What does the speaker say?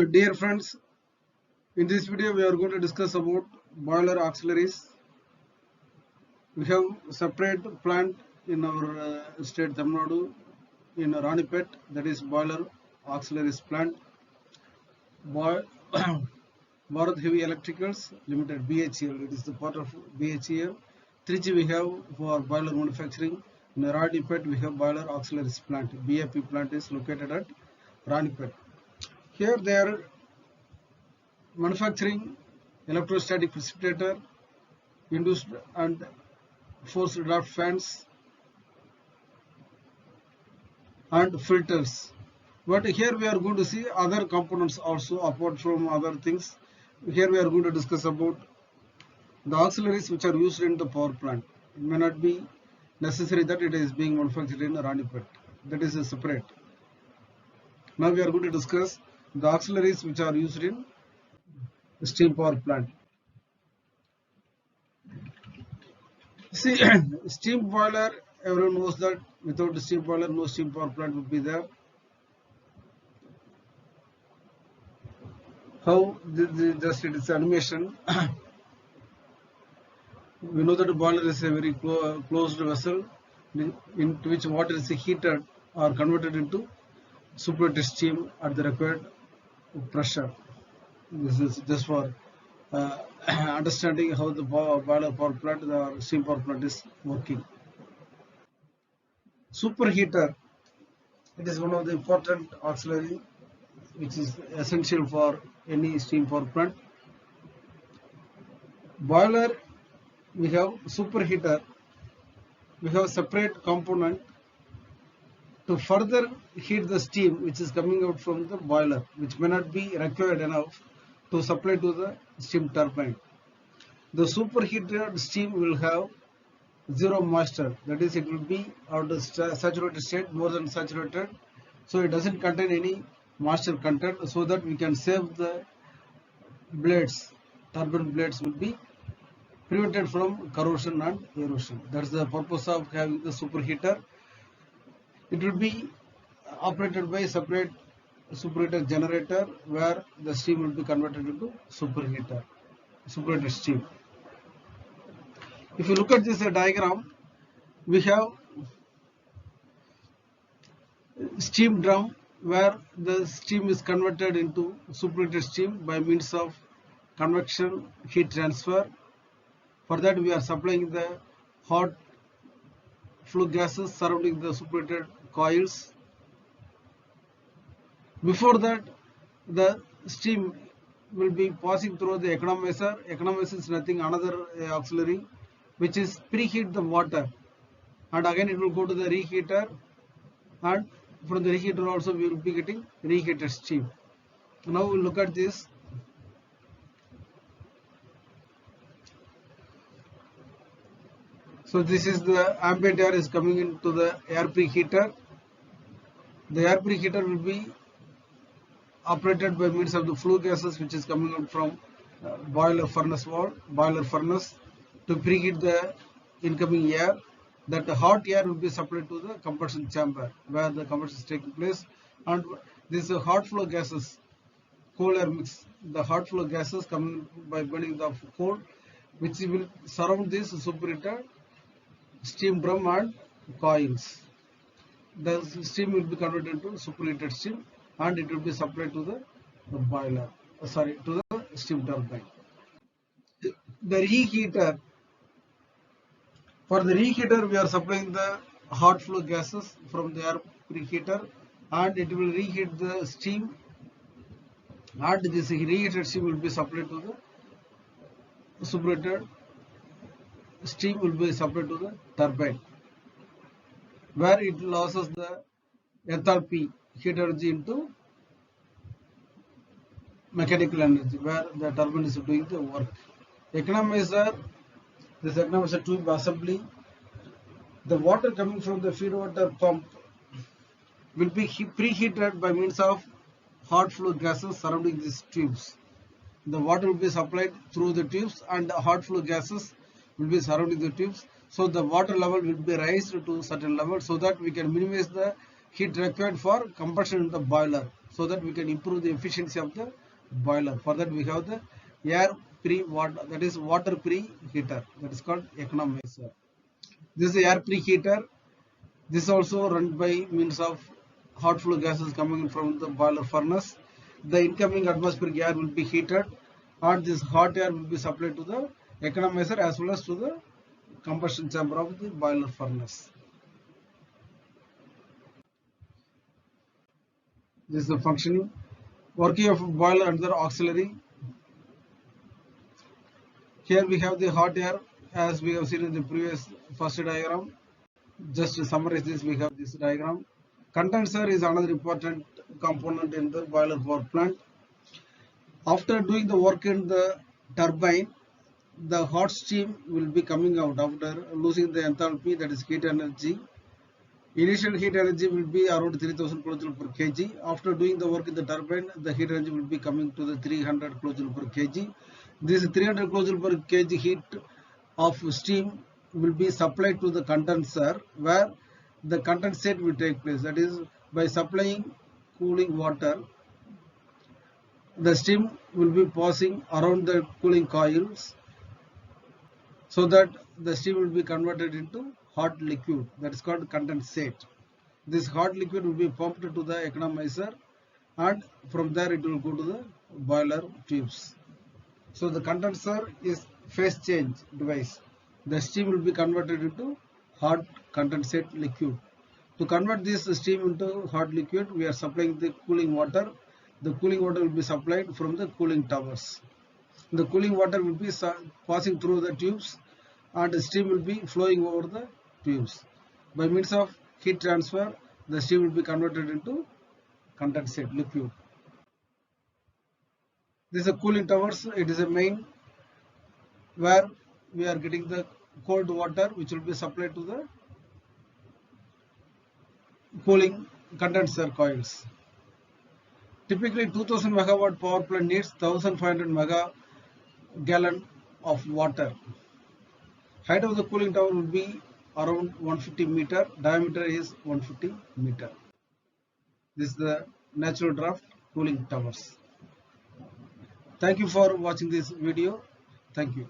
Dear friends, in this video we are going to discuss about boiler auxiliaries. We have separate plant in our state Tamil Nadu in Ranipet, that is boiler auxiliaries plant. Bharat Heavy Electricals Limited (BHEL), it is the part of BHEL. Trichy we have for boiler manufacturing. In Ranipet we have boiler auxiliaries plant. BAP plant is located at Ranipet. Here they are manufacturing electrostatic precipitator, induced and forced draft fans and filters. But here we are going to see other components also apart from other things. Here we are going to discuss about the auxiliaries which are used in the power plant. It may not be necessary that it is being manufactured in Ranipet. That is a separate. Now we are going to discuss the auxiliaries which are used in steam power plant. See, steam boiler, everyone knows that without the steam boiler, no steam power plant would be there. How just it is animation. We know that a boiler is a very closed vessel into which water is heated or converted into superheated steam at the required pressure. This is just for understanding how the boiler power plant, the steam power plant is working. Superheater, it is one of the important auxiliary which is essential for any steam power plant. Boiler, we have superheater, we have separate component to further heat the steam which is coming out from the boiler, which may not be required enough to supply to the steam turbine. The superheated steam will have zero moisture, that is, it will be out of saturated state, more than saturated, so it doesn't contain any moisture content, so that we can save the blades. Turbine blades will be prevented from corrosion and erosion. That's the purpose of having the superheater. It will be operated by separate superheater generator where the steam will be converted into superheated steam. If you look at this diagram, we have steam drum where the steam is converted into superheated steam by means of convection heat transfer. For that we are supplying the hot flue gases surrounding the superheated coils. Before that, the steam will be passing through the economizer. Economizer is nothing another auxiliary which is preheat the water, and again it will go to the reheater, and from the reheater also we will be getting reheated steam. Now we look at this. So this is the ambient air is coming into the air preheater. The air preheater will be operated by means of the flue gases which is coming out from boiler furnace to preheat the incoming air. That hot air will be supplied to the combustion chamber where the combustion is taking place, and this hot flow gases, coal air mix, the hot flow gases coming by burning the coal, which will surround this superheated steam drum and coils. The steam will be converted into superheated steam and it will be supplied to the boiler, to the steam turbine. The reheater, for the reheater we are supplying the hot flow gases from the air preheater, and it will reheat the steam, and this reheated steam will be supplied to the superheated steam will be supplied to the turbine, where it losses the enthalpy heat energy into mechanical energy, where the turbine is doing the work. Economizer, this economizer tube assembly, the water coming from the feed water pump will be preheated by means of hot flow gases surrounding these tubes. The water will be supplied through the tubes and the hot flow gases will be surrounding the tubes. So the water level will be raised to certain level so that we can minimize the heat required for combustion in the boiler. so that we can improve the efficiency of the boiler. For that we have the air pre-water, that is water preheater, that is called economizer. This is the air preheater. This also run by means of hot flue gases coming in from the boiler furnace. The incoming atmospheric air will be heated and this hot air will be supplied to the economizer as well as to the combustion chamber of the boiler furnace. This is the functioning. Working of a boiler under auxiliary. Here we have the hot air as we have seen in the previous first diagram. Just to summarize this, we have this diagram. Condenser is another important component in the boiler power plant. After doing the work in the turbine, the hot steam will be coming out after losing the enthalpy, that is heat energy. Initial heat energy will be around 3000 kJ per kg. After doing the work in the turbine, the heat energy will be coming to the 300 kJ per kg. This 300 kJ per kg heat of steam will be supplied to the condenser where the condensate will take place. That is, by supplying cooling water, the steam will be passing around the cooling coils so that the steam will be converted into hot liquid, that is called condensate. This hot liquid will be pumped to the economizer and from there it will go to the boiler tubes. So the condenser is phase change device. The steam will be converted into hot condensate liquid. To convert this steam into hot liquid, we are supplying the cooling water. The cooling water will be supplied from the cooling towers. The cooling water will be passing through the tubes and the steam will be flowing over the tubes. By means of heat transfer, the steam will be converted into condensate liquid. This is a cooling towers. It is a main where we are getting the cold water which will be supplied to the cooling condenser coils. Typically 2000 megawatt power plant needs 1500 mega gallon of water. Height of the cooling tower will be around 150 meter, diameter is 150 meter. This is the natural draft cooling towers. Thank you for watching this video. Thank you.